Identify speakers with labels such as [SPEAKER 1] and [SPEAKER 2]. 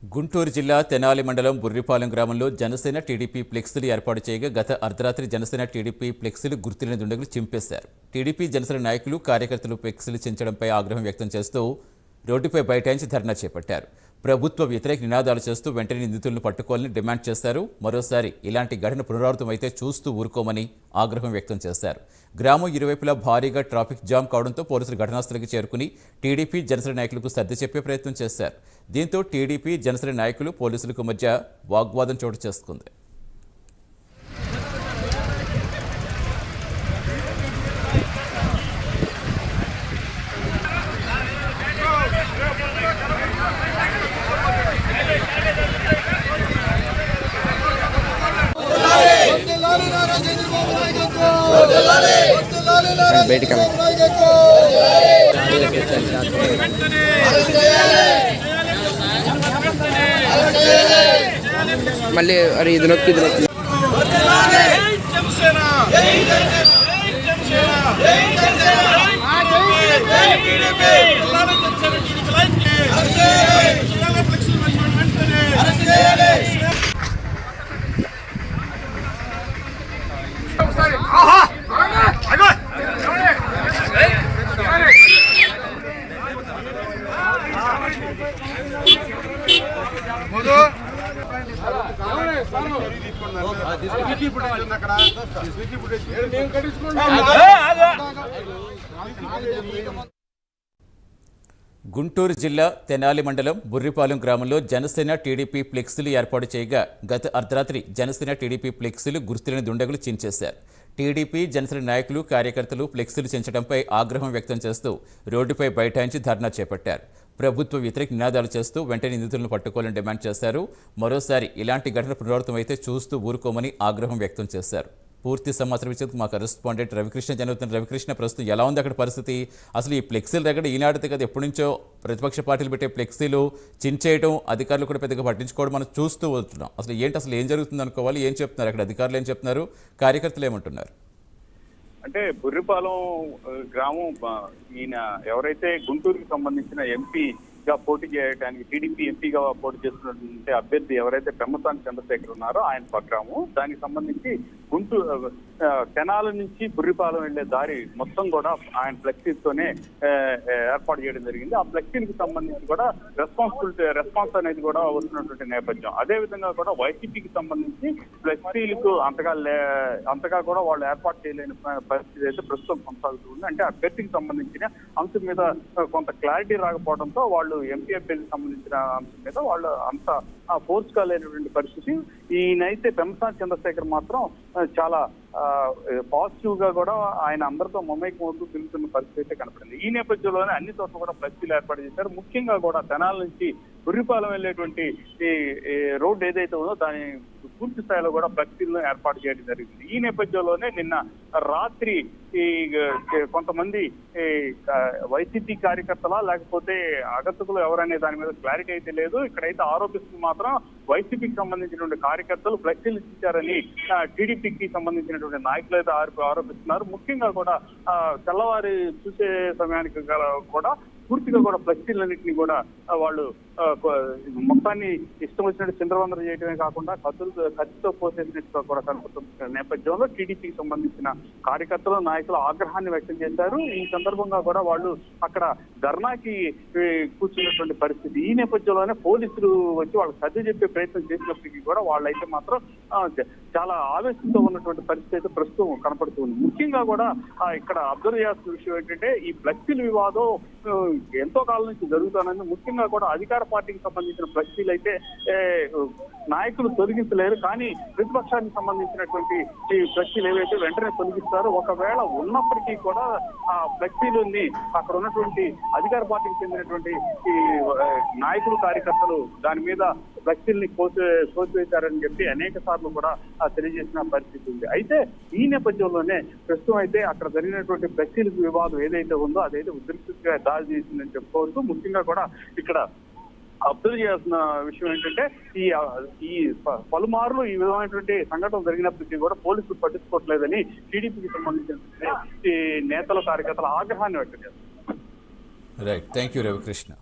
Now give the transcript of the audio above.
[SPEAKER 1] గుంటూరు జిల్లా తెనాలి మండలం బుర్రిపాలెం గ్రామంలో జనసేన టీడీపీ ఫ్లెక్సీలు ఏర్పాటు చేయగా గత అర్ధరాత్రి జనసేన టీడీపీ ఫ్లెక్సీలు గుర్తులేని దుండగులు చింపేశారు. టీడీపీ జనసేన నాయకులు కార్యకర్తలు ఫ్లెక్సీలు చించడంపై ఆగ్రహం వ్యక్తం చేస్తూ రోడ్డుపై బైఠాయించి ధర్నా చేపట్టారు. ప్రభుత్వ వ్యతిరేక నినాదాలు చేస్తూ వెంటనే నిందితులను పట్టుకోవాలని డిమాండ్ చేశారు. మరోసారి ఇలాంటి ఘటన పునరావృతమైతే చూస్తూ ఊరుకోమని ఆగ్రహం వ్యక్తం చేశారు. గ్రామం ఇరువైపులా భారీగా ట్రాఫిక్ జామ్ కావడంతో పోలీసులు ఘటనాస్థలికి చేరుకుని టీడీపీ జనసేన నాయకులకు సర్ది చెప్పే ప్రయత్నం చేశారు. దీంతో టీడీపీ జనసేన నాయకులు పోలీసులకు మధ్య వాగ్వాదం చోటు చేసుకుంది.
[SPEAKER 2] మళ్ళీ అరే ఇది నొక్కి
[SPEAKER 1] గుంటూరు జిల్లా తెనాలి మండలం బుర్రిపాలెం గ్రామంలో జనసేన టీడీపీ ఫ్లెక్సీలు ఏర్పాటు చేయగా గత అర్ధరాత్రి జనసేన టీడీపీ ఫ్లెక్సీలు గుర్తులేని దుండగులు చించేశారు. టీడీపీ జనసేన నాయకులు కార్యకర్తలు ఫ్లెక్సీలు చించడంపై ఆగ్రహం వ్యక్తం చేస్తూ రోడ్డుపై బైఠాయించి ధర్నా చేపట్టారు. ప్రభుత్వ వ్యతిరేక నినాదాలు చేస్తూ వెంటనే నిందితులను పట్టుకోవాలని డిమాండ్ చేశారు. మరోసారి ఇలాంటి ఘటన పునరావృతమైతే చూస్తూ ఊరుకోమని ఆగ్రహం వ్యక్తం చేశారు. పూర్తి సమాచారం ఇచ్చేందుకు మా కరెస్పాండెంట్ రవికృష్ణ జరుగుతున్న. రవికృష్ణ, ప్రస్తుతం ఎలా ఉంది అక్కడ పరిస్థితి? అసలు ఈ ఫ్లెక్సీల దగ్గర ఈనాడితే కదా ఎప్పటి నుంచో ప్రతిపక్ష పార్టీలు పెట్టే ఫ్లెక్సీలు చించేయడం, అధికారులు కూడా పెద్దగా పట్టించుకోవడం మనం చూస్తూ వస్తున్నాం. అసలు ఏం జరుగుతుంది అనుకోవాలి? ఏం చెప్తున్నారు అక్కడ అధికారులు? ఏం చెప్తున్నారు? కార్యకర్తలు ఏమంటున్నారు?
[SPEAKER 3] అంటే బుర్రిపాలెం గ్రామం ఈయన ఎవరైతే గుంటూరుకి సంబంధించిన ఎంపీగా పోటీ చేయడానికి టీడీపీ ఎంపీగా పోటీ చేస్తున్నటువంటి అభ్యర్థి ఎవరైతే పెమ్మసాని చంద్రశేఖర్ ఉన్నారో ఆయన స్వగ్రామం. దానికి సంబంధించి గుంటూరు తెనాల నుంచి బుర్రిపాలెం వెళ్లే దారి మొత్తం కూడా ఆయన ఫ్లెక్సీతోనే ఏర్పాటు చేయడం జరిగింది. ఆ ఫ్లెక్సీకి సంబంధించి కూడా రెస్పాన్స్ అనేది కూడా వస్తున్నటువంటి నేపథ్యం. అదే విధంగా కూడా వైసీపీకి సంబంధించి ఫ్లెక్సీలకు అంతగా కూడా వాళ్ళు ఏర్పాటు చేయలేని పరిస్థితి అయితే ప్రస్తుతం కొనసాగుతుంది. అంటే అభ్యర్థికి సంబంధించిన అంశం మీద కొంత క్లారిటీ రాకపోవడంతో వాళ్ళు ఎంపీ అభ్యర్థికి సంబంధించిన అంశం మీద వాళ్ళు అంత ఫోర్స్ గా లేనటువంటి పరిస్థితి. ఈయనైతే పెమ్మసాని చంద్రశేఖర్ మాత్రం చాలా పాజిటివ్ గా కూడా ఆయన అందరితో మమైకం అవుతూ తిరుగుతున్న పరిస్థితి అయితే కనపడింది. ఈ నేపథ్యంలోనే అన్ని చోట్ల కూడా ఫ్లెక్సీలు ఏర్పాటు చేశారు. ముఖ్యంగా కూడా తెనాల నుంచి బుర్రిపాలెం వెళ్లేటువంటి రోడ్డు ఏదైతే ఉందో దాని పూర్తి స్థాయిలో కూడా ఫ్లెక్సీలను ఏర్పాటు చేయడం జరిగింది. ఈ నేపథ్యంలోనే నిన్న రాత్రి కొంతమంది వైసీపీ కార్యకర్తలా లేకపోతే ఆగంతుకులు ఎవరనే దాని మీద క్లారిటీ అయితే లేదు. ఇక్కడైతే ఆరోపిస్తూ మాత్రం వైసీపీకి సంబంధించినటువంటి కార్యకర్తలు ఫ్లెక్సీలు ఇచ్చారని టీడీపీకి సంబంధించినటువంటి నాయకులు అయితే ఆరోపిస్తున్నారు. ముఖ్యంగా కూడా తెల్లవారి చూసే సమయానికి కూడా పూర్తిగా కూడా ఫ్లెక్సీలన్నింటినీ కూడా వాళ్ళు మొత్తాన్ని ఇష్టం వచ్చినట్టు చింద్రవందర చేయడమే కాకుండా ఖర్చుతో పోసేసినట్టుగా కూడా కనపడుతున్న నేపథ్యంలో టీడీపీకి సంబంధించిన కార్యకర్తలు నాయకులు ఆగ్రహాన్ని వ్యక్తం చేశారు. ఈ సందర్భంగా కూడా వాళ్ళు అక్కడ ధర్నాకి కూర్చున్నటువంటి పరిస్థితి. ఈ నేపథ్యంలోనే పోలీసులు వచ్చి వాళ్ళకి సర్ది చెప్పే ప్రయత్నం చేసినప్పటికీ కూడా వాళ్ళైతే మాత్రం చాలా ఆవేశంతో ఉన్నటువంటి పరిస్థితి అయితే ప్రస్తుతం కనపడుతుంది. ముఖ్యంగా కూడా ఇక్కడ అబ్జర్వ్ చేయాల్సిన విషయం ఏంటంటే ఈ ఫ్లెక్సీల వివాదం ఎంతో కాలం నుంచి జరుగుతానని, ముఖ్యంగా కూడా అధికార పార్టీకి సంబంధించిన ఫ్లెక్సీలు అయితే నాయకులు తొలగించలేరు. కానీ ప్రతిపక్షానికి సంబంధించినటువంటి ఈ ఫ్లెక్సీలు ఏవైతే వెంటనే తొలగిస్తారో, ఒకవేళ ఉన్నప్పటికీ కూడా ఆ ఫ్లెక్సీలని అక్కడ ఉన్నటువంటి అధికార పార్టీకి చెందినటువంటి ఈ నాయకులు కార్యకర్తలు దాని మీద ఫ్లెక్సీల్ని కోసివేశారని చెప్పి అనేక సార్లు కూడా తెలియజేసిన పరిస్థితి ఉంది. అయితే ఈ నేపథ్యంలోనే ప్రస్తుతం అయితే అక్కడ జరిగినటువంటి ఫ్లెక్సీల వివాదం ఏదైతే ఉందో అదైతే ఉద్రిక్తతగా దారి తీసిందని చెప్పుకోవచ్చు. ముఖ్యంగా కూడా ఇక్కడ అబ్జర్వ్ చేయాల్సిన విషయం ఏంటంటే ఈ పలుమార్లు ఈ విధమైనటువంటి సంఘటన జరిగినప్పటికీ కూడా పోలీసులు పట్టించుకోవట్లేదని టీడీపీకి సంబంధించిన నేతల కార్యకర్తల ఆగ్రహాన్ని వ్యక్తం చేస్తారు.
[SPEAKER 1] Right, thank you Ravikrishna.